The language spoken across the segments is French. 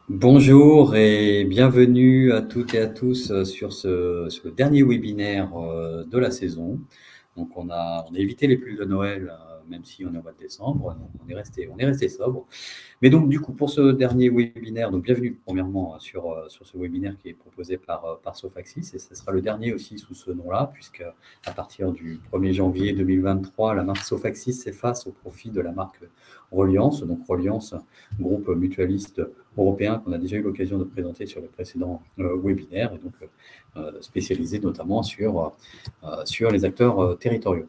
Bonjour et bienvenue à toutes et à tous sur le dernier webinaire de la saison. Donc on a évité les pulls de Noël, même si on est au mois de décembre, donc on est resté sobre. Mais donc du coup pour ce dernier webinaire, donc bienvenue premièrement sur ce webinaire qui est proposé par Sofaxis, et ce sera le dernier aussi sous ce nom-là, puisque à partir du 1er janvier 2023, la marque Sofaxis s'efface au profit de la marque Reliance. Donc Reliance, groupe mutualiste européen qu'on a déjà eu l'occasion de présenter sur les précédents webinaires, et donc spécialisé notamment sur les acteurs territoriaux.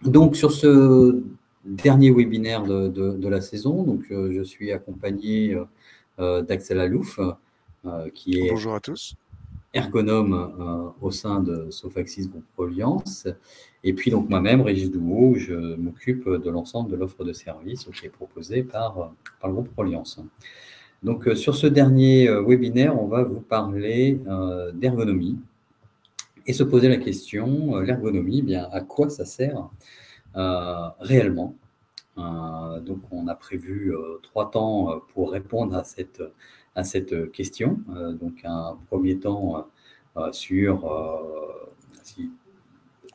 Donc sur ce dernier webinaire de la saison, donc, je suis accompagné d'Axel Alouf, qui est Bonjour à tous. ergonome au sein de Sofaxis Groupe Reliance. Et puis donc moi-même, Régis Douault, je m'occupe de l'ensemble de l'offre de services qui est proposée par le groupe Reliance. Donc sur ce dernier webinaire, on va vous parler d'ergonomie et se poser la question, l'ergonomie, bien à quoi ça sert réellement. Donc on a prévu 3 temps pour répondre à cette question. Donc un premier temps sur...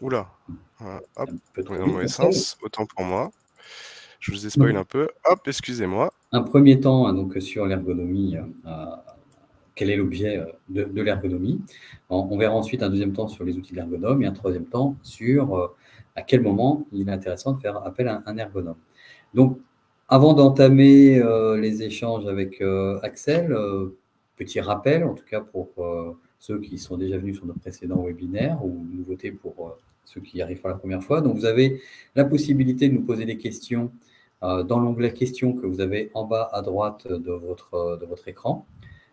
Oula, hop, un peu on est trop dans le vite, mauvais Axel. sens, autant pour moi. Je vous ai spoil un peu. Hop, excusez-moi. Un premier temps donc sur l'ergonomie, quel est l'objet de l'ergonomie. On verra ensuite un deuxième temps sur les outils de l'ergonome et un troisième temps sur à quel moment il est intéressant de faire appel à un ergonome. Donc, avant d'entamer les échanges avec Axel, petit rappel, en tout cas pour ceux qui sont déjà venus sur nos précédents webinaires ou nouveautés pour ceux qui arrivent pour la première fois. Donc, vous avez la possibilité de nous poser des questions dans l'onglet questions que vous avez en bas à droite de votre écran.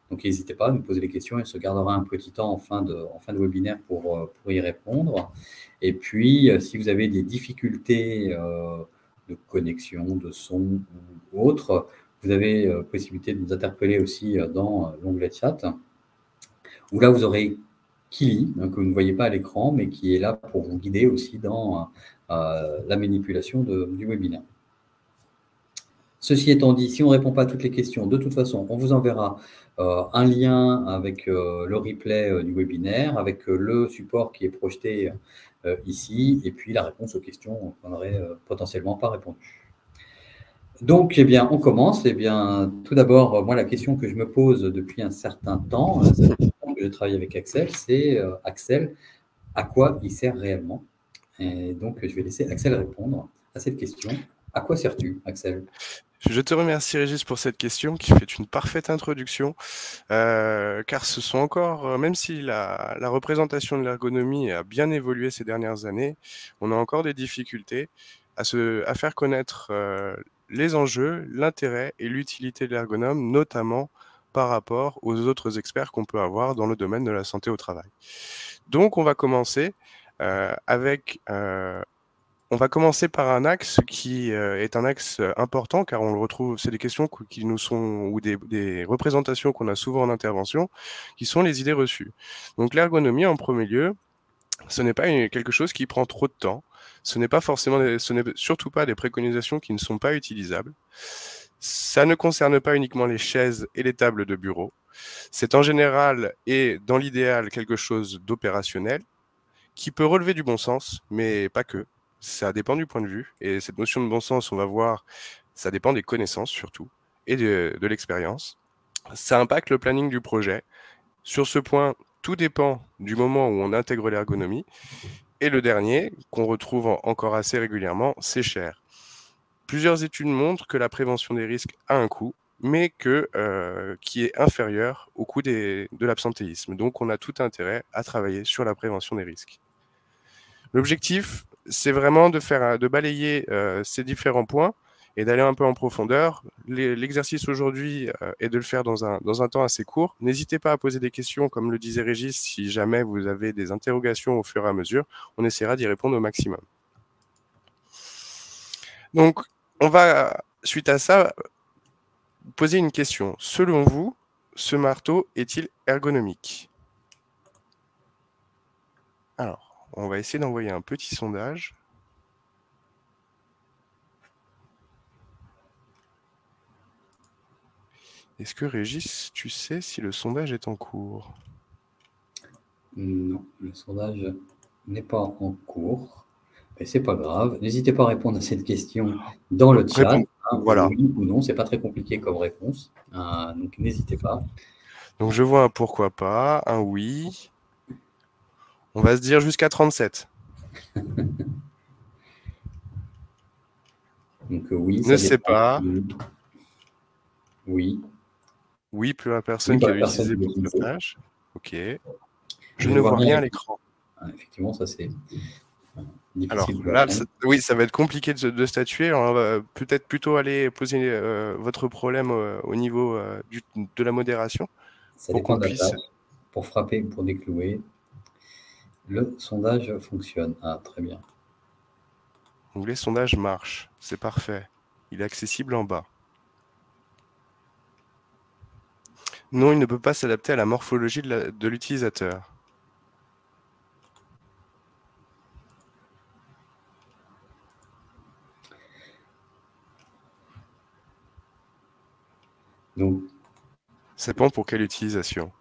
Donc, n'hésitez pas à nous poser des questions. Il se gardera un petit temps en fin de webinaire pour y répondre. Et puis, si vous avez des difficultés de connexion, de son ou autre, vous avez possibilité de nous interpeller aussi dans l'onglet chat, où là, vous aurez Kili, que vous ne voyez pas à l'écran, mais qui est là pour vous guider aussi dans la manipulation du webinaire. Ceci étant dit, si on ne répond pas à toutes les questions, de toute façon, on vous enverra un lien avec le replay du webinaire, avec le support qui est projeté ici, et puis la réponse aux questions qu'on n'aurait potentiellement pas répondu. Donc, eh bien, on commence. Eh bien, tout d'abord, moi, la question que je me pose depuis un certain temps, ça fait longtemps que je travaille avec Axel, c'est Axel, à quoi il sert réellement? Et donc, je vais laisser Axel répondre à cette question. À quoi sers-tu, Axel? Je te remercie Régis pour cette question qui fait une parfaite introduction, car ce sont encore, même si la représentation de l'ergonomie a bien évolué ces dernières années, on a encore des difficultés à faire connaître les enjeux, l'intérêt et l'utilité de l'ergonome, notamment par rapport aux autres experts qu'on peut avoir dans le domaine de la santé au travail. Donc on va commencer on va commencer par un axe qui est un axe important, car on le retrouve, c'est des questions qui nous sont, ou des représentations qu'on a souvent en intervention, qui sont les idées reçues. Donc l'ergonomie, en premier lieu, ce n'est pas quelque chose qui prend trop de temps, ce n'est surtout pas des préconisations qui ne sont pas utilisables. Ça ne concerne pas uniquement les chaises et les tables de bureau. C'est en général et dans l'idéal quelque chose d'opérationnel, qui peut relever du bon sens, mais pas que. Ça dépend du point de vue. Et cette notion de bon sens, on va voir, ça dépend des connaissances surtout, et de l'expérience. Ça impacte le planning du projet. Sur ce point, tout dépend du moment où on intègre l'ergonomie. Et le dernier, qu'on retrouve encore assez régulièrement, c'est cher. Plusieurs études montrent que la prévention des risques a un coût, mais qui est inférieur au coût de l'absentéisme. Donc on a tout intérêt à travailler sur la prévention des risques. L'objectif, c'est vraiment de balayer ces différents points et d'aller un peu en profondeur. L'exercice aujourd'hui est de le faire dans un temps assez court. N'hésitez pas à poser des questions, comme le disait Régis, si jamais vous avez des interrogations au fur et à mesure. On essaiera d'y répondre au maximum. Donc, on va, suite à ça, poser une question. Selon vous, ce marteau est-il ergonomique? Alors, on va essayer d'envoyer un petit sondage. Est-ce que Régis, tu sais si le sondage est en cours? Non, le sondage n'est pas en cours. Mais c'est pas grave. N'hésitez pas à répondre à cette question dans le chat. Réponds. Voilà. Oui ou non, c'est pas très compliqué comme réponse. Donc n'hésitez pas. Donc je vois un pourquoi pas, un oui. On va se dire jusqu'à 37. Donc oui, Ne ça sais dépend. pas. Oui. Oui, plus la personne Oui, qui pour a la personne utilisé qui l'a pour ce utilisé. tâche. Ok. Je Je ne vois vois rien. rien à l'écran. Effectivement, ça c'est Alors difficile de là, répondre. oui, ça va être compliqué de statuer. Alors, on va peut-être plutôt aller poser votre problème au niveau de la modération Ça pour dépend qu'on de la puisse. tâche. Pour frapper, pour déclouer, le sondage fonctionne. Ah, très bien. L'onglet sondage marche. C'est parfait. Il est accessible en bas. Non, il ne peut pas s'adapter à la morphologie de l'utilisateur. Donc, Ça dépend pour quelle utilisation.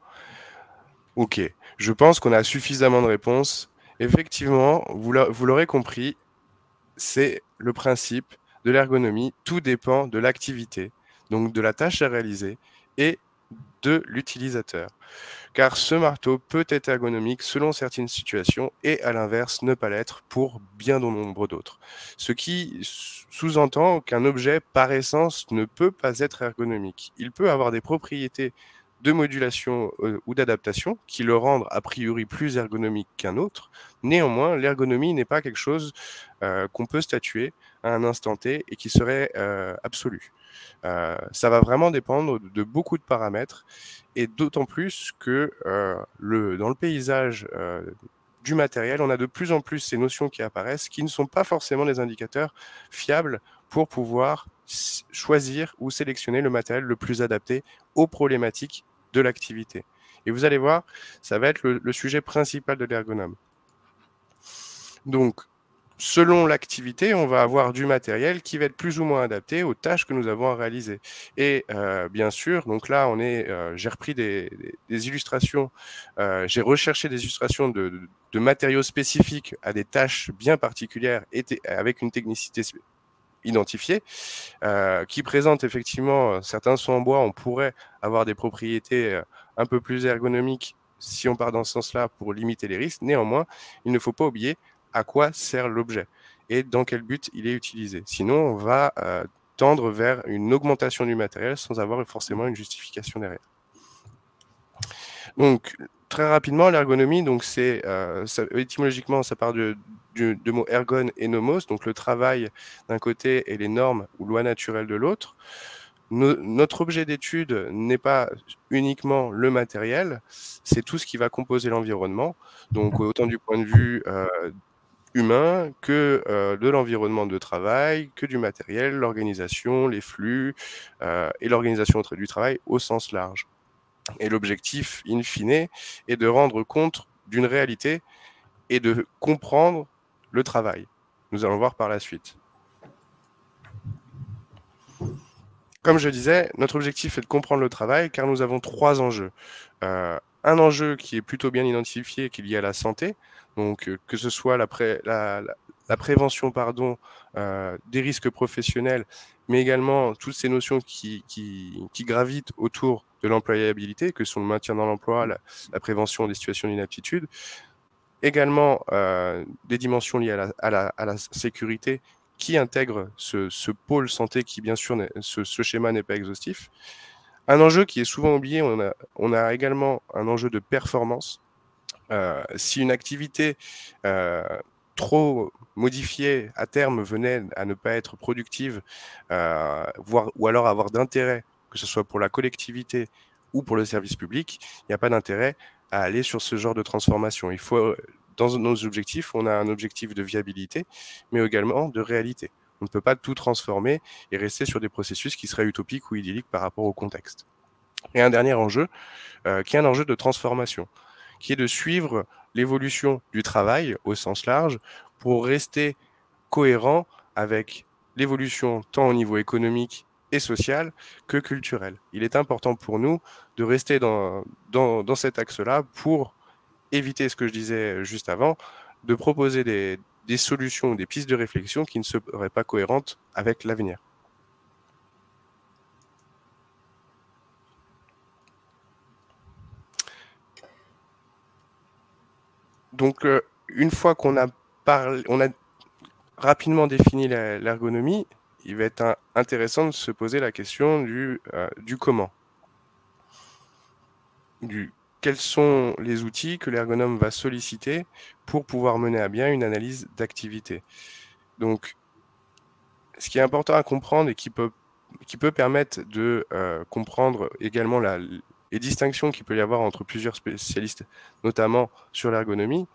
Ok, je pense qu'on a suffisamment de réponses. Effectivement, vous l'aurez compris, c'est le principe de l'ergonomie. Tout dépend de l'activité, donc de la tâche à réaliser et de l'utilisateur. Car ce marteau peut être ergonomique selon certaines situations et à l'inverse ne pas l'être pour bien de nombre d'autres. Ce qui sous-entend qu'un objet par essence ne peut pas être ergonomique. Il peut avoir des propriétés de modulation ou d'adaptation qui le rendent a priori plus ergonomique qu'un autre. Néanmoins, l'ergonomie n'est pas quelque chose qu'on peut statuer à un instant T et qui serait absolu. Ça va vraiment dépendre de beaucoup de paramètres et d'autant plus que dans le paysage du matériel, on a de plus en plus ces notions qui apparaissent qui ne sont pas forcément des indicateurs fiables pour pouvoir choisir ou sélectionner le matériel le plus adapté aux problématiques de l'activité. Et vous allez voir, ça va être le sujet principal de l'ergonome. Donc, selon l'activité, on va avoir du matériel qui va être plus ou moins adapté aux tâches que nous avons à réaliser. Et bien sûr, donc là, j'ai repris des illustrations, j'ai recherché des illustrations de matériaux spécifiques à des tâches bien particulières et avec une technicité identifiée, qui présentent effectivement, certains sont en bois, on pourrait avoir des propriétés un peu plus ergonomiques si on part dans ce sens-là pour limiter les risques. Néanmoins, il ne faut pas oublier à quoi sert l'objet et dans quel but il est utilisé. Sinon, on va tendre vers une augmentation du matériel sans avoir forcément une justification derrière. Donc, très rapidement, l'ergonomie, donc étymologiquement, ça part de mots ergon et nomos, donc le travail d'un côté et les normes ou lois naturelles de l'autre. Notre objet d'étude n'est pas uniquement le matériel, c'est tout ce qui va composer l'environnement, donc autant du point de vue humain que de l'environnement de travail, que du matériel, l'organisation, les flux et l'organisation du travail au sens large. Et l'objectif, in fine, est de rendre compte d'une réalité et de comprendre le travail. Nous allons voir par la suite. Comme je disais, notre objectif est de comprendre le travail car nous avons 3 enjeux. Un enjeu qui est plutôt bien identifié, qui est lié à la santé, donc que ce soit la prévention des risques professionnels, mais également toutes ces notions qui gravitent autour de l'employabilité, que sont le maintien dans l'emploi, la prévention des situations d'inaptitude. Également des dimensions liées à la sécurité qui intègrent ce pôle santé qui, bien sûr, ce schéma n'est pas exhaustif. Un enjeu qui est souvent oublié, on a également un enjeu de performance. Si une activité trop modifiée à terme venait à ne pas être productive, ou alors avoir d'intérêt, que ce soit pour la collectivité ou pour le service public, il n'y a pas d'intérêt à aller sur ce genre de transformation. Il faut, dans nos objectifs, on a un objectif de viabilité, mais également de réalité. On ne peut pas tout transformer et rester sur des processus qui seraient utopiques ou idylliques par rapport au contexte. Et un dernier enjeu, qui est un enjeu de transformation, qui est de suivre l'évolution du travail au sens large pour rester cohérent avec l'évolution tant au niveau économique et social que culturel. Il est important pour nous de rester dans cet axe-là pour éviter ce que je disais juste avant, de proposer des solutions, des pistes de réflexion qui ne seraient pas cohérentes avec l'avenir. Donc, une fois qu'on a rapidement défini l'ergonomie, il va être intéressant de se poser la question du comment. Quels sont les outils que l'ergonome va solliciter pour pouvoir mener à bien une analyse d'activité. Donc, ce qui est important à comprendre et qui peut permettre de comprendre également les distinctions qu'il peut y avoir entre plusieurs spécialistes, notamment sur l'ergonomie,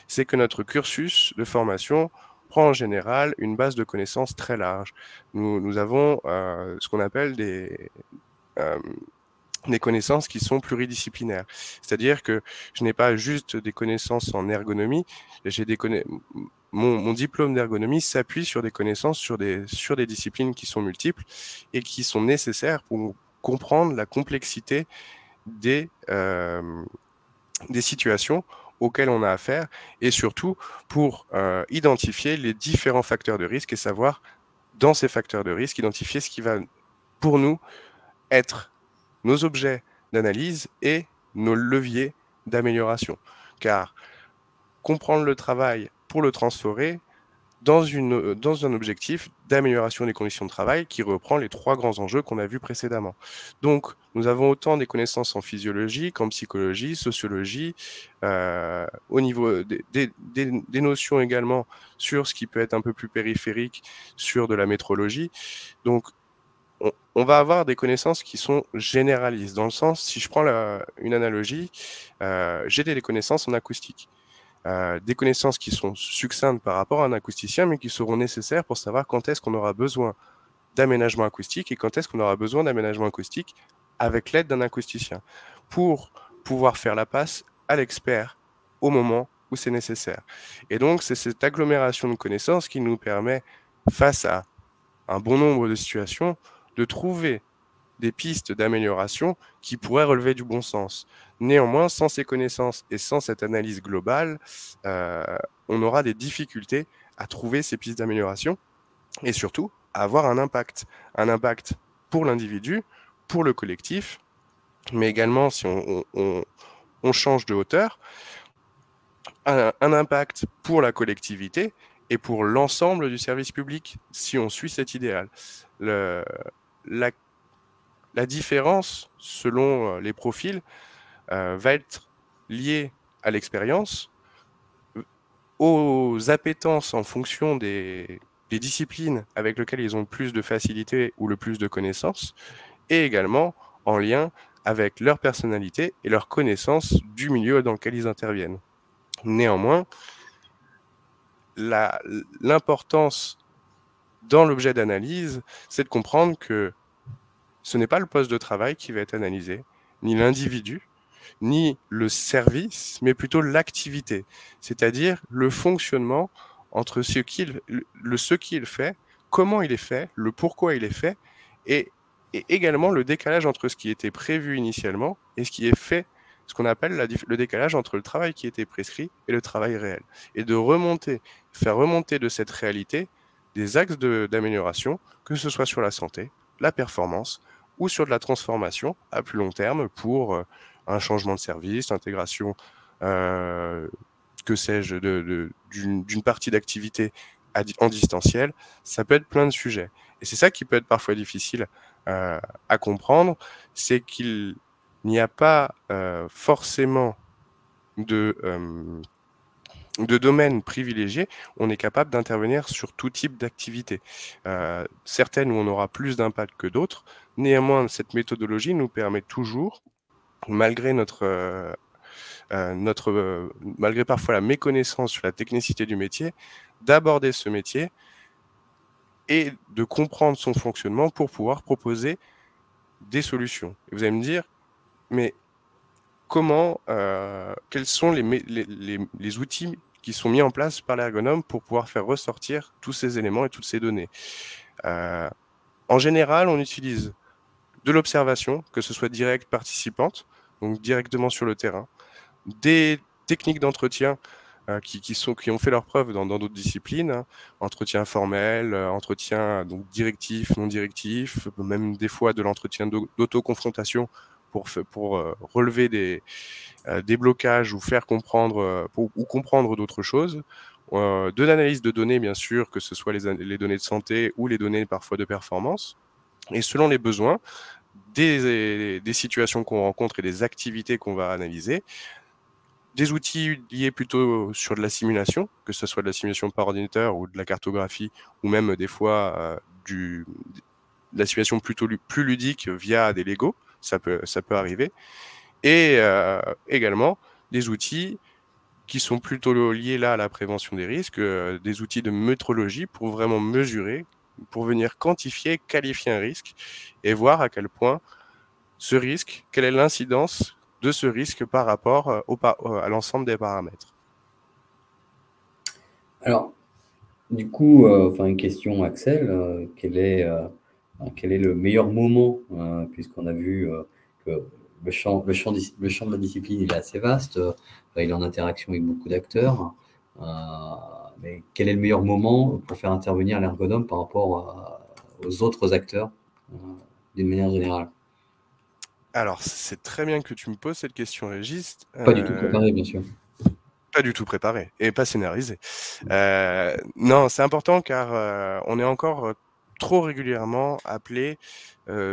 c'est que notre cursus de formation prend en général une base de connaissances très large. Nous avons ce qu'on appelle des connaissances qui sont pluridisciplinaires. C'est-à-dire que je n'ai pas juste des connaissances en ergonomie, j'ai mon diplôme d'ergonomie s'appuie sur des connaissances sur des disciplines qui sont multiples et qui sont nécessaires pour comprendre la complexité des situations auxquelles on a affaire et surtout pour identifier les différents facteurs de risque et savoir, dans ces facteurs de risque, identifier ce qui va, pour nous, être nos objets d'analyse et nos leviers d'amélioration. Car comprendre le travail pour le transférer dans un objectif d'amélioration des conditions de travail qui reprend les 3 grands enjeux qu'on a vus précédemment. Donc, nous avons autant des connaissances en physiologie qu'en psychologie, sociologie, au niveau des notions également sur ce qui peut être un peu plus périphérique, sur de la métrologie. Donc, on va avoir des connaissances qui sont généralistes, dans le sens, si je prends une analogie, j'ai des connaissances en acoustique. Des connaissances qui sont succinctes par rapport à un acousticien, mais qui seront nécessaires pour savoir quand est-ce qu'on aura besoin d'aménagement acoustique et quand est-ce qu'on aura besoin d'aménagement acoustique avec l'aide d'un acousticien, pour pouvoir faire la passe à l'expert au moment où c'est nécessaire. Et donc, c'est cette agglomération de connaissances qui nous permet, face à un bon nombre de situations, de trouver des pistes d'amélioration qui pourraient relever du bon sens. Néanmoins, sans ces connaissances et sans cette analyse globale, on aura des difficultés à trouver ces pistes d'amélioration et surtout à avoir un impact pour l'individu, pour le collectif, mais également, si on change de hauteur, un impact pour la collectivité et pour l'ensemble du service public, si on suit cet idéal. La différence, selon les profils, va être liée à l'expérience, aux appétences en fonction des disciplines avec lesquelles ils ont le plus de facilité ou le plus de connaissances, et également en lien avec leur personnalité et leur connaissance du milieu dans lequel ils interviennent. Néanmoins, l'importance dans l'objet d'analyse, c'est de comprendre que ce n'est pas le poste de travail qui va être analysé, ni l'individu, ni le service, mais plutôt l'activité, c'est-à-dire le fonctionnement entre ce qu'il fait, comment il est fait, le pourquoi il est fait, et également le décalage entre ce qui était prévu initialement et ce qui est fait, ce qu'on appelle le décalage entre le travail qui était prescrit et le travail réel, et de faire remonter de cette réalité des axes d'amélioration, que ce soit sur la santé, la performance, ou sur de la transformation à plus long terme pour un changement de service, l'intégration, que sais-je, d'une partie d'activité en distanciel. Ça peut être plein de sujets. Et c'est ça qui peut être parfois difficile à comprendre, c'est qu'il n'y a pas forcément de domaines privilégiés, on est capable d'intervenir sur tout type d'activité. Certaines où on aura plus d'impact que d'autres. Néanmoins, cette méthodologie nous permet toujours, malgré malgré parfois la méconnaissance sur la technicité du métier, d'aborder ce métier et de comprendre son fonctionnement pour pouvoir proposer des solutions. Et vous allez me dire, mais quels sont les outils qui sont mis en place par l'ergonome pour pouvoir faire ressortir tous ces éléments et toutes ces données. En général, on utilise de l'observation, que ce soit directe, participante, donc directement sur le terrain, des techniques d'entretien qui ont fait leurs preuves dans d'autres disciplines, hein, entretien formel, entretien donc directif, non directif, même des fois de l'entretien d'autoconfrontation pour relever des blocages ou faire comprendre ou comprendre d'autres choses. De l'analyse de données, bien sûr, que ce soit les données de santé ou les données parfois de performance. Et selon les besoins, des situations qu'on rencontre et des activités qu'on va analyser, des outils liés plutôt sur de la simulation, que ce soit de la simulation par ordinateur ou de la cartographie, ou même des fois de la simulation plutôt plus ludique via des Lego, ça peut arriver. Et également des outils qui sont plutôt liés là à la prévention des risques, des outils de métrologie pour vraiment mesurer, pour venir quantifier, qualifier un risque et voir à quel point ce risque, quelle est l'incidence de ce risque par rapport à l'ensemble des paramètres. Alors, du coup, une question, Axel, quel est le meilleur moment, puisqu'on a vu que le champ de la discipline il est assez vaste, il est en interaction avec beaucoup d'acteurs, mais quel est le meilleur moment pour faire intervenir l'ergonome par rapport aux autres acteurs, d'une manière générale? Alors, c'est très bien que tu me poses cette question, Régis. Pas du tout préparé, bien sûr. Pas du tout préparé et pas scénarisé. Non, c'est important car on est encore trop régulièrement appelé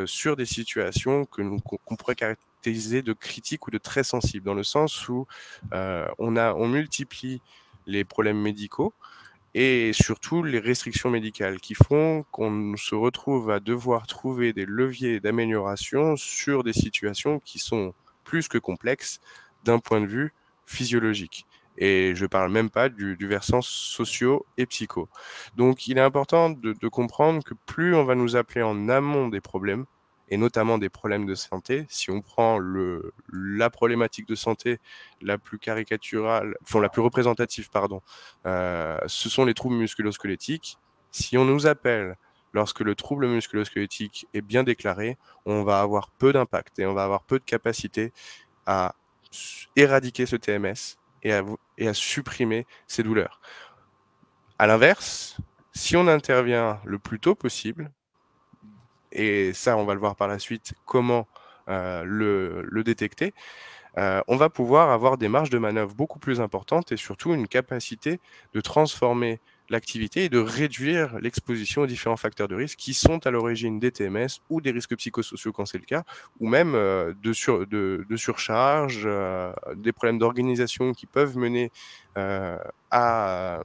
sur des situations qu'on pourrait caractériser de critiques ou de très sensibles, dans le sens où on multiplie les problèmes médicaux et surtout les restrictions médicales qui font qu'on se retrouve à devoir trouver des leviers d'amélioration sur des situations qui sont plus que complexes d'un point de vue physiologique. Et je ne parle même pas du versant socio et psycho. Donc il est important de comprendre que plus on va nous appeler en amont des problèmes, et notamment des problèmes de santé, si on prend la problématique de santé la plus caricaturale, enfin la plus représentative, pardon, ce sont les troubles musculo-squelettiques. Si on nous appelle lorsque le trouble musculo-squelettique est bien déclaré, on va avoir peu d'impact et on va avoir peu de capacité à éradiquer ce TMS et à supprimer ces douleurs. À l'inverse, si on intervient le plus tôt possible, et ça on va le voir par la suite, comment le détecter, on va pouvoir avoir des marges de manœuvre beaucoup plus importantes et surtout une capacité de transformer l'activité et de réduire l'exposition aux différents facteurs de risque qui sont à l'origine des TMS ou des risques psychosociaux quand c'est le cas, ou même de surcharge, des problèmes d'organisation qui peuvent mener à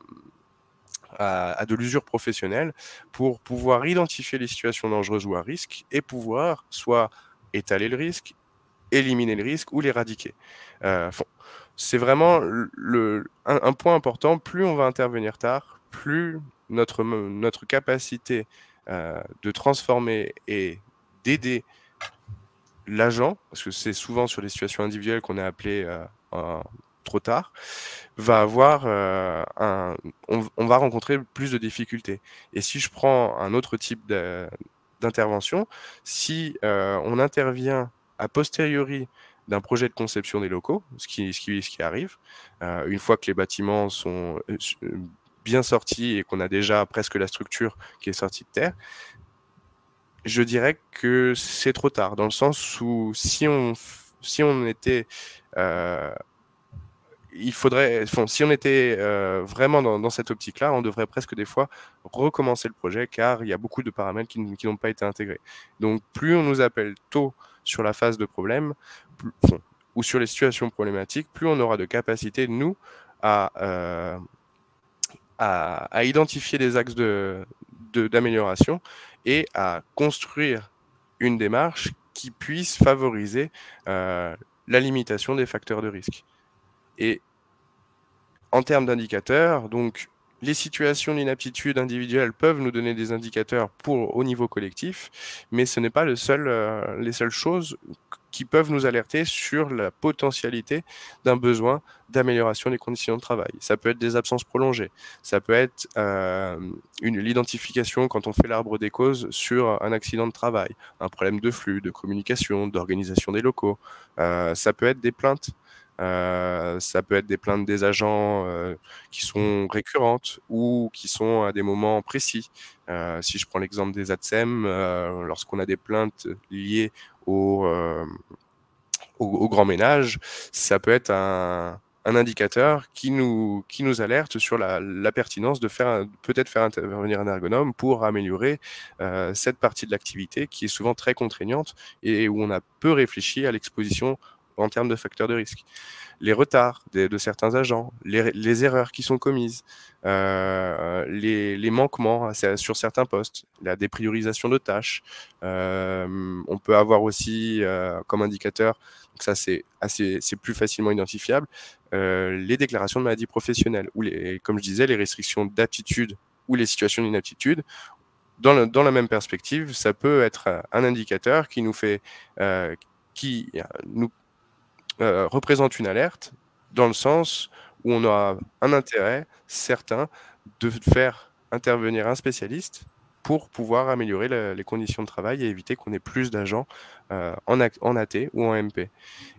de l'usure professionnelle pour pouvoir identifier les situations dangereuses ou à risque et pouvoir soit étaler le risque, éliminer le risque ou l'éradiquer. C'est vraiment un point important. Plus on va intervenir tard, plus notre capacité de transformer et d'aider l'agent, parce que c'est souvent sur des situations individuelles qu'on est appelé trop tard, va avoir on va rencontrer plus de difficultés. Et si je prends un autre type d'intervention, si on intervient a posteriori d'un projet de conception des locaux, ce qui arrive, une fois que les bâtiments sont bien sortis et qu'on a déjà presque la structure qui est sortie de terre, je dirais que c'est trop tard, dans le sens où si on était si on était vraiment dans cette optique-là, on devrait presque des fois recommencer le projet car il y a beaucoup de paramètres qui n'ont pas été intégrés. Donc plus on nous appelle tôt sur la phase de problème ou sur les situations problématiques, plus on aura de capacité, nous, à identifier des axes d'amélioration et à construire une démarche qui puisse favoriser la limitation des facteurs de risque. Et en termes d'indicateurs, donc les situations d'inaptitude individuelle peuvent nous donner des indicateurs au niveau collectif, mais ce n'est pas les seules choses qui peuvent nous alerter sur la potentialité d'un besoin d'amélioration des conditions de travail. Ça peut être des absences prolongées, ça peut être l'identification quand on fait l'arbre des causes sur un accident de travail, un problème de flux, de communication, d'organisation des locaux. Ça peut être des plaintes. Ça peut être des plaintes des agents qui sont récurrentes ou qui sont à des moments précis. Si je prends l'exemple des ATSEM, lorsqu'on a des plaintes liées au grand ménage, ça peut être un indicateur qui nous alerte sur la pertinence de peut-être faire intervenir un ergonome pour améliorer cette partie de l'activité qui est souvent très contraignante et où on a peu réfléchi à l'exposition en termes de facteurs de risque. Les retards de certains agents, les erreurs qui sont commises, les manquements sur certains postes, la dépriorisation de tâches. On peut avoir aussi comme indicateur, donc ça c'est plus facilement identifiable, les déclarations de maladies professionnelles ou comme je disais, les restrictions d'aptitude ou les situations d'inaptitude. Dans la même perspective, ça peut être un indicateur qui nous représente une alerte dans le sens où on a un intérêt certain de faire intervenir un spécialiste pour pouvoir améliorer les conditions de travail et éviter qu'on ait plus d'agents en AT ou en MP.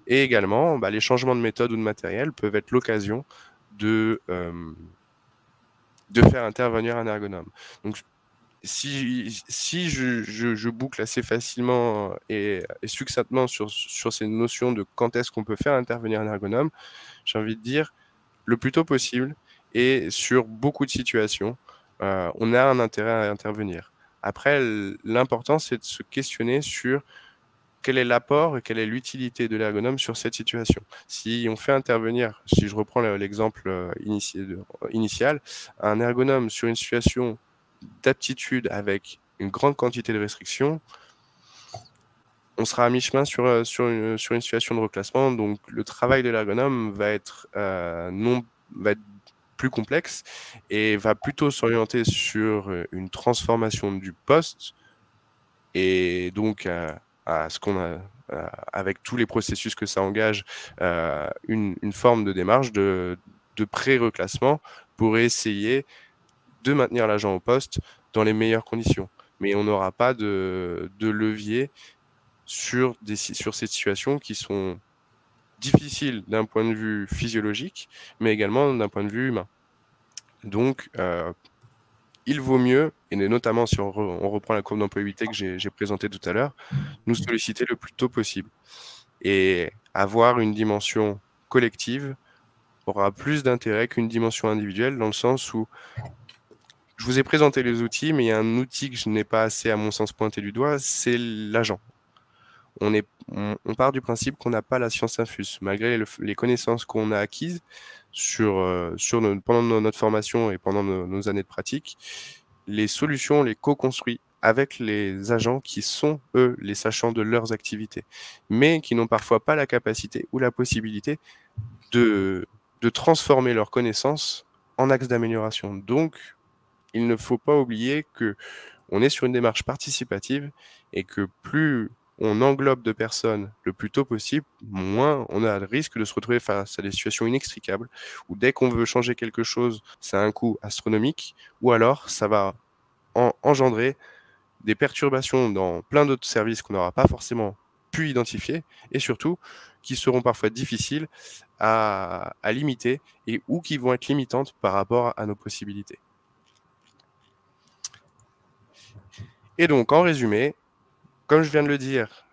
Et également, les changements de méthode ou de matériel peuvent être l'occasion de faire intervenir un ergonome. Donc, si je boucle assez facilement et succinctement sur ces notions de quand est-ce qu'on peut faire intervenir un ergonome, j'ai envie de dire le plus tôt possible et sur beaucoup de situations, on a un intérêt à intervenir. Après, l'important, c'est de se questionner sur quel est l'apport et quelle est l'utilité de l'ergonome sur cette situation. Si on fait intervenir, si je reprends l'exemple initial, un ergonome sur une situation d'aptitude avec une grande quantité de restrictions, on sera à mi-chemin sur une situation de reclassement. Donc, le travail de l'ergonome va être plus complexe et va plutôt s'orienter sur une transformation du poste et donc à ce qu'on a, avec tous les processus que ça engage, une forme de démarche de pré-reclassement pour essayer de maintenir l'agent au poste dans les meilleures conditions. Mais on n'aura pas de levier sur ces situations qui sont difficiles d'un point de vue physiologique, mais également d'un point de vue humain. Donc, il vaut mieux, et notamment si on reprend la courbe d'employabilité que j'ai présentée tout à l'heure, nous solliciter le plus tôt possible. Et avoir une dimension collective aura plus d'intérêt qu'une dimension individuelle, dans le sens où je vous ai présenté les outils, mais il y a un outil que je n'ai pas assez, à mon sens, pointé du doigt, c'est l'agent. On part du principe qu'on n'a pas la science infuse, malgré les connaissances qu'on a acquises pendant notre formation et pendant nos années de pratique. Les solutions, on les co-construit avec les agents qui sont, eux, les sachants de leurs activités, mais qui n'ont parfois pas la capacité ou la possibilité de transformer leurs connaissances en axe d'amélioration. Donc, il ne faut pas oublier qu'on est sur une démarche participative et que plus on englobe de personnes le plus tôt possible, moins on a le risque de se retrouver face à des situations inextricables où dès qu'on veut changer quelque chose, ça a un coût astronomique, ou alors ça va engendrer des perturbations dans plein d'autres services qu'on n'aura pas forcément pu identifier et surtout qui seront parfois difficiles à limiter ou qui vont être limitantes par rapport à nos possibilités. Et donc, en résumé, comme je viens de le dire,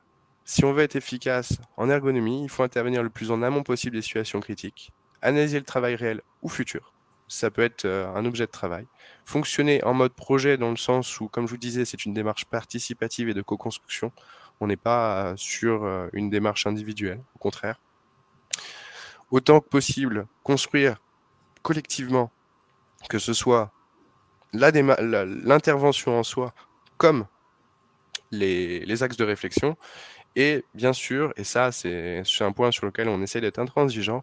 si on veut être efficace en ergonomie, il faut intervenir le plus en amont possible des situations critiques, analyser le travail réel ou futur. Ça peut être un objet de travail. Fonctionner en mode projet dans le sens où, comme je vous disais, c'est une démarche participative et de co-construction. On n'est pas sur une démarche individuelle, au contraire. Autant que possible, construire collectivement, que ce soit l'intervention en soi comme les axes de réflexion. Et bien sûr, et ça c'est un point sur lequel on essaie d'être intransigeant,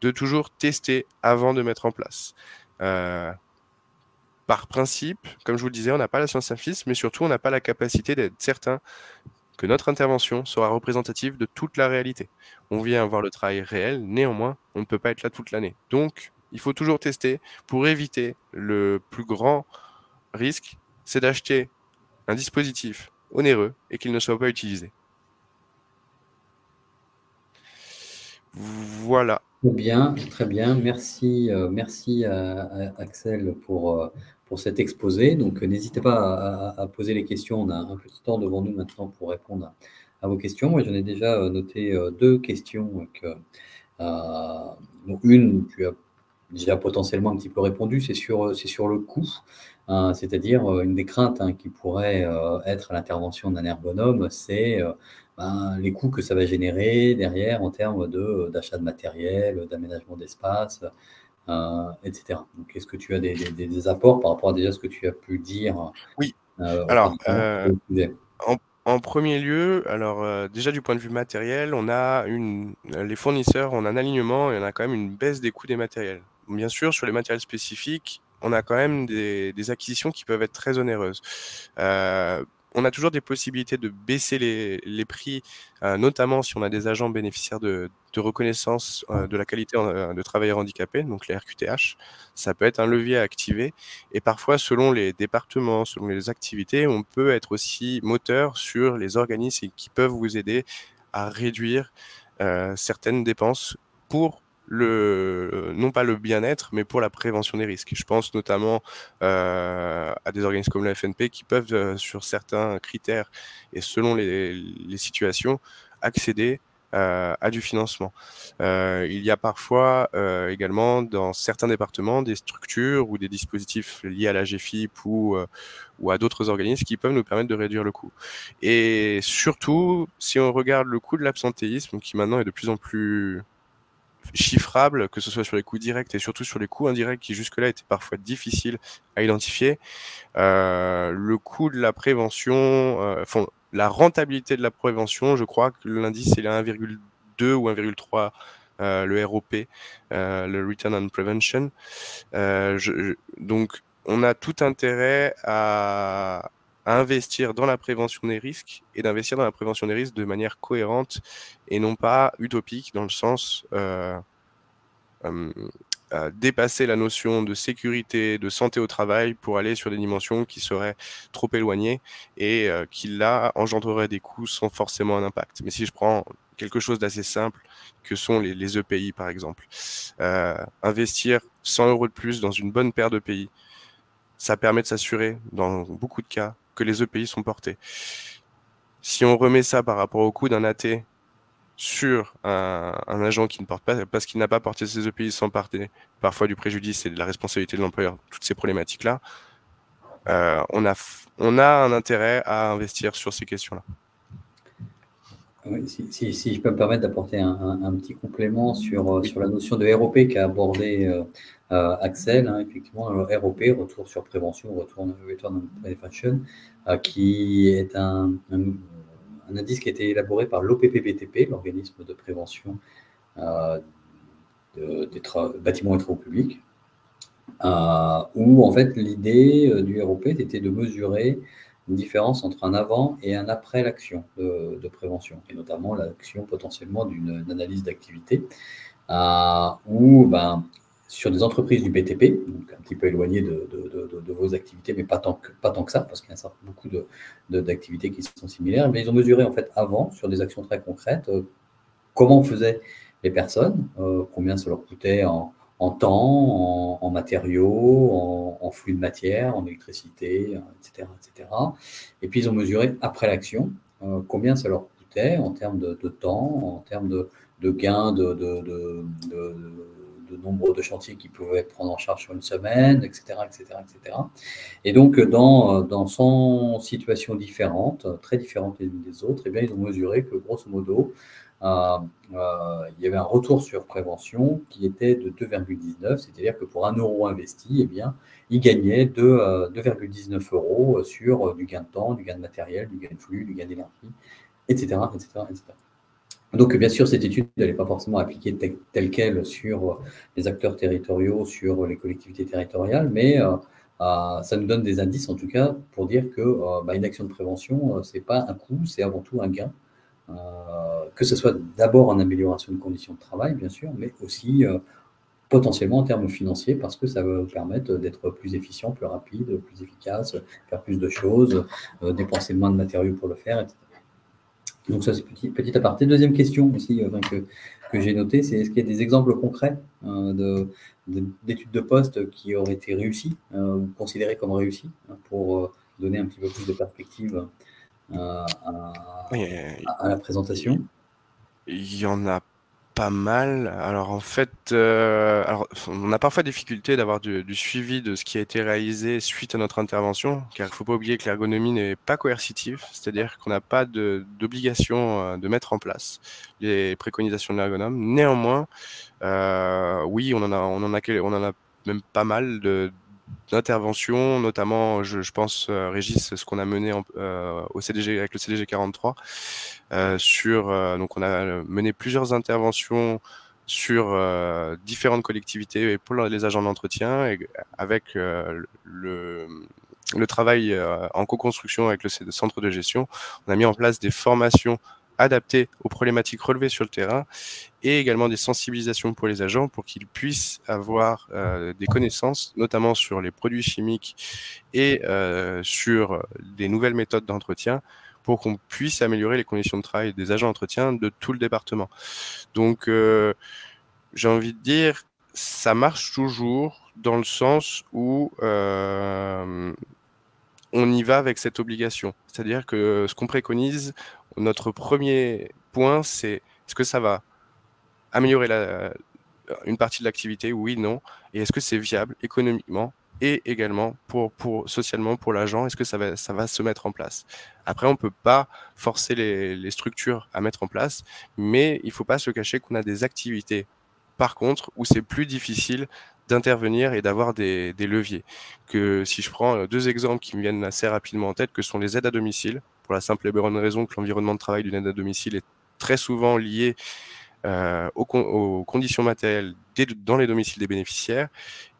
de toujours tester avant de mettre en place. Par principe, comme je vous le disais, on n'a pas la science infuse, mais surtout on n'a pas la capacité d'être certain que notre intervention sera représentative de toute la réalité. On vient voir le travail réel, néanmoins, on ne peut pas être là toute l'année. Donc, il faut toujours tester pour éviter le plus grand risque, c'est d'acheter un dispositif onéreux et qu'il ne soit pas utilisé. Voilà. Très bien. Merci, merci à Axel pour cet exposé. Donc, n'hésitez pas à poser les questions. On a un petit temps devant nous maintenant pour répondre à vos questions. Moi, j'en ai déjà noté deux questions. Donc une, tu as déjà potentiellement un petit peu répondu, c'est sur le coût. C'est-à-dire une des craintes qui pourrait être à l'intervention d'un ergonome, c'est les coûts que ça va générer derrière en termes d'achat de matériel, d'aménagement d'espace, etc. Donc, est-ce que tu as des apports par rapport à déjà ce que tu as pu dire Oui. Alors, sur le sujet? en premier lieu, déjà du point de vue matériel, on a les fournisseurs, on a un alignement et on a quand même une baisse des coûts des matériels. Bien sûr, sur les matériels spécifiques, on a quand même des acquisitions qui peuvent être très onéreuses. On a toujours des possibilités de baisser les prix, notamment si on a des agents bénéficiaires de reconnaissance de la qualité de travailleurs handicapés, donc les RQTH. Ça peut être un levier à activer. Et parfois, selon les départements, selon les activités, on peut être aussi moteur sur les organismes qui peuvent vous aider à réduire certaines dépenses pour non pas le bien-être, mais pour la prévention des risques. Je pense notamment à des organismes comme la FNP qui peuvent, sur certains critères et selon les situations, accéder à du financement. Il y a parfois également dans certains départements des structures ou des dispositifs liés à la GFIP ou à d'autres organismes qui peuvent nous permettre de réduire le coût. Et surtout, si on regarde le coût de l'absentéisme, qui maintenant est de plus en plus chiffrable, que ce soit sur les coûts directs et surtout sur les coûts indirects qui jusque-là étaient parfois difficiles à identifier, le coût de la prévention, la rentabilité de la prévention, je crois que l'indice est à 1,2 ou 1,3, le ROP, le Return on Prevention. Donc, on a tout intérêt à investir dans la prévention des risques et d'investir dans la prévention des risques de manière cohérente et non pas utopique dans le sens dépasser la notion de sécurité, de santé au travail pour aller sur des dimensions qui seraient trop éloignées et qui là engendreraient des coûts sans forcément un impact. Mais si je prends quelque chose d'assez simple que sont les EPI par exemple, investir 100 € de plus dans une bonne paire d'EPI, ça permet de s'assurer dans beaucoup de cas que les EPI sont portés. Si on remet ça par rapport au coût d'un AT sur un agent qui ne porte pas, parce qu'il n'a pas porté ses EPI sans porter parfois du préjudice et de la responsabilité de l'employeur, toutes ces problématiques-là, on a un intérêt à investir sur ces questions-là. Oui, si je peux me permettre d'apporter un petit complément sur la notion de ROP qu'a abordé Axel, effectivement, ROP, retour sur prévention, Return on Prevention, qui est un indice qui a été élaboré par l'OPPBTP, l'organisme de prévention des bâtiments et travaux publics, où en fait l'idée du ROP était de mesurer une différence entre un avant et un après l'action de prévention, et notamment l'action potentiellement d'une analyse d'activité, où sur des entreprises du BTP, donc un petit peu éloignées de vos activités, mais pas tant que ça, parce qu'il y a beaucoup d'activités qui sont similaires, mais ils ont mesuré en fait avant, sur des actions très concrètes, comment faisaient les personnes, combien ça leur coûtait en temps, en matériaux, en flux de matière, en électricité, etc., etc. Et puis, ils ont mesuré après l'action combien ça leur coûtait en termes de temps, en termes de gains de nombre de chantiers qu'ils pouvaient prendre en charge sur une semaine, etc., etc., etc. Et donc, dans 100 situations différentes, très différentes les unes des autres, eh bien, ils ont mesuré que, grosso modo, il y avait un retour sur prévention qui était de 2,19, c'est-à-dire que pour 1 € investi, eh bien, il gagnait 2,19 € sur du gain de temps, du gain de matériel, du gain de flux, du gain d'énergie, etc., etc., etc. Donc, bien sûr, cette étude n'est pas forcément appliquée telle qu'elle sur les acteurs territoriaux, sur les collectivités territoriales, mais ça nous donne des indices, en tout cas, pour dire que une action de prévention, c'est pas un coût, c'est avant tout un gain. Que ce soit d'abord en amélioration de conditions de travail, bien sûr, mais aussi potentiellement en termes financiers, parce que ça va vous permettre d'être plus efficient, plus rapide, plus efficace, faire plus de choses, dépenser moins de matériaux pour le faire, etc. Donc ça, c'est petit aparté. Deuxième question aussi que j'ai notée, c'est est-ce qu'il y a des exemples concrets d'études de poste qui auraient été réussies ou considérées comme réussies pour donner un petit peu plus de perspective à la présentation? Il y en a pas mal. Alors en fait, on a parfois difficulté d'avoir du suivi de ce qui a été réalisé suite à notre intervention, car il ne faut pas oublier que l'ergonomie n'est pas coercitive, c'est-à-dire qu'on n'a pas d'obligation de mettre en place les préconisations de l'ergonome. Néanmoins, oui, on en a même pas mal d'interventions, notamment, je pense, Régis, ce qu'on a mené au CDG, avec le CDG 43, donc on a mené plusieurs interventions sur différentes collectivités et pour les agents d'entretien, et avec le travail en co-construction avec le centre de gestion. On a mis en place des formations adaptées aux problématiques relevées sur le terrain et également des sensibilisations pour les agents pour qu'ils puissent avoir des connaissances, notamment sur les produits chimiques et sur des nouvelles méthodes d'entretien pour qu'on puisse améliorer les conditions de travail des agents d'entretien de tout le département. Donc, j'ai envie de dire, ça marche toujours dans le sens où on y va avec cette obligation. C'est-à-dire que ce qu'on préconise, notre premier point, c'est est-ce que ça va améliorer une partie de l'activité, oui, non, et est-ce que c'est viable économiquement et également socialement pour l'agent, est-ce que ça va se mettre en place. Après, on ne peut pas forcer les structures à mettre en place, mais il ne faut pas se cacher qu'on a des activités, par contre, où c'est plus difficile d'intervenir et d'avoir des leviers. Que si je prends deux exemples qui me viennent assez rapidement en tête, que sont les aides à domicile, pour la simple et bonne raison que l'environnement de travail d'une aide à domicile est très souvent lié aux conditions matérielles dans les domiciles des bénéficiaires,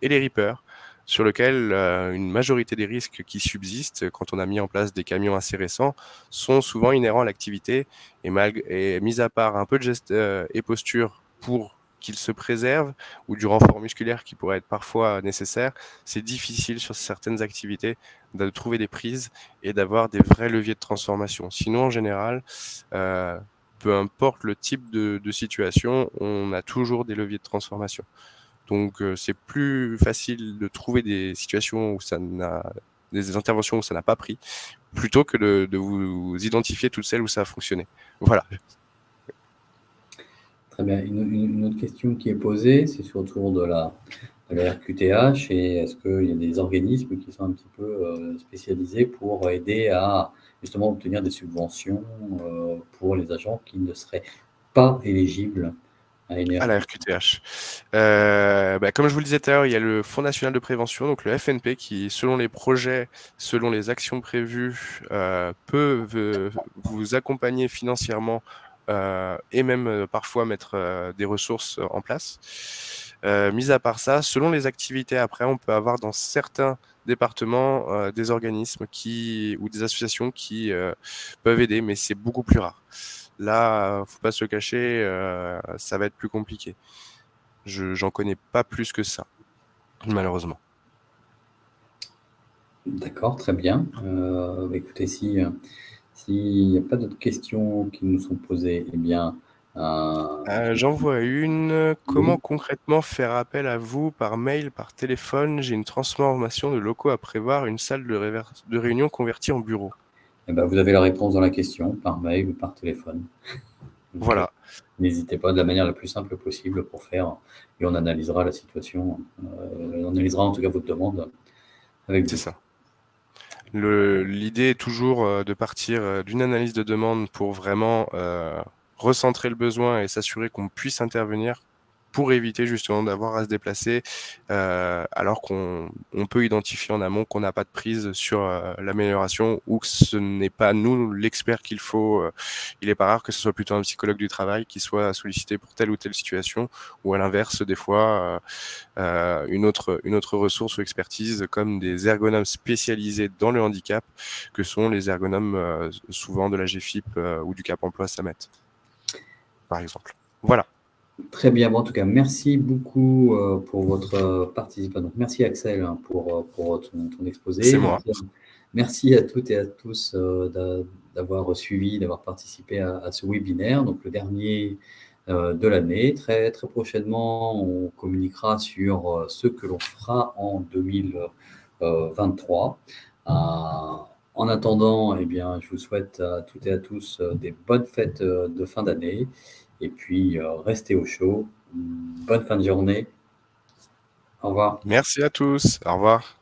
et les reapers, sur lequel une majorité des risques qui subsistent quand on a mis en place des camions assez récents sont souvent inhérents à l'activité, et mis à part un peu de gestes et postures pour qu'ils se préservent, ou du renfort musculaire qui pourrait être parfois nécessaire, c'est difficile sur certaines activités de trouver des prises et d'avoir des vrais leviers de transformation. Sinon, en général, peu importe le type de situation, on a toujours des leviers de transformation. Donc, c'est plus facile de trouver des situations où des interventions où ça n'a pas pris, plutôt que de vous identifier toutes celles où ça a fonctionné. Voilà. Très bien. Une autre question qui est posée, c'est autour de la RQTH, et est-ce qu'il y a des organismes qui sont un petit peu spécialisés pour aider à justement obtenir des subventions pour les agents qui ne seraient pas éligibles à la RQTH. Comme je vous le disais tout à l'heure, il y a le Fonds national de prévention, donc le FNP, qui, selon les projets, selon les actions prévues, peut vous accompagner financièrement et même parfois mettre des ressources en place. Mis à part ça, selon les activités, après, on peut avoir dans certains départements des organismes ou des associations qui peuvent aider, mais c'est beaucoup plus rare. Là, faut pas se le cacher, ça va être plus compliqué. J'en connais pas plus que ça, malheureusement. D'accord, très bien. Écoutez, s'il n'y a pas d'autres questions qui nous sont posées, eh bien... J'en vois une. Comment concrètement faire appel à vous par mail, par téléphone? J'ai une transformation de locaux à prévoir, une salle de réunion convertie en bureau. Eh ben, vous avez la réponse dans la question, par mail ou par téléphone. Donc, voilà. N'hésitez pas de la manière la plus simple possible pour faire, et on analysera la situation, on analysera en tout cas votre demande avec vous. C'est ça. L'idée est toujours de partir d'une analyse de demande pour vraiment recentrer le besoin et s'assurer qu'on puisse intervenir pour éviter justement d'avoir à se déplacer alors qu'on peut identifier en amont qu'on n'a pas de prise sur l'amélioration ou que ce n'est pas nous l'expert qu'il faut. Il n'est pas rare que ce soit plutôt un psychologue du travail qui soit sollicité pour telle ou telle situation, ou à l'inverse, des fois, une autre ressource ou expertise comme des ergonomes spécialisés dans le handicap, que sont les ergonomes souvent de la GFIP ou du Cap Emploi Samet, par exemple. Voilà. Très bien. Bon, en tout cas, merci beaucoup pour votre participation. Donc, merci Axel pour ton exposé. C'est moi. Merci à toutes et à tous d'avoir suivi, d'avoir participé à ce webinaire, donc le dernier de l'année. Très, très prochainement, on communiquera sur ce que l'on fera en 2023. En attendant, eh bien, je vous souhaite à toutes et à tous des bonnes fêtes de fin d'année. Et puis, restez au chaud. Bonne fin de journée. Au revoir. Merci à tous. Au revoir.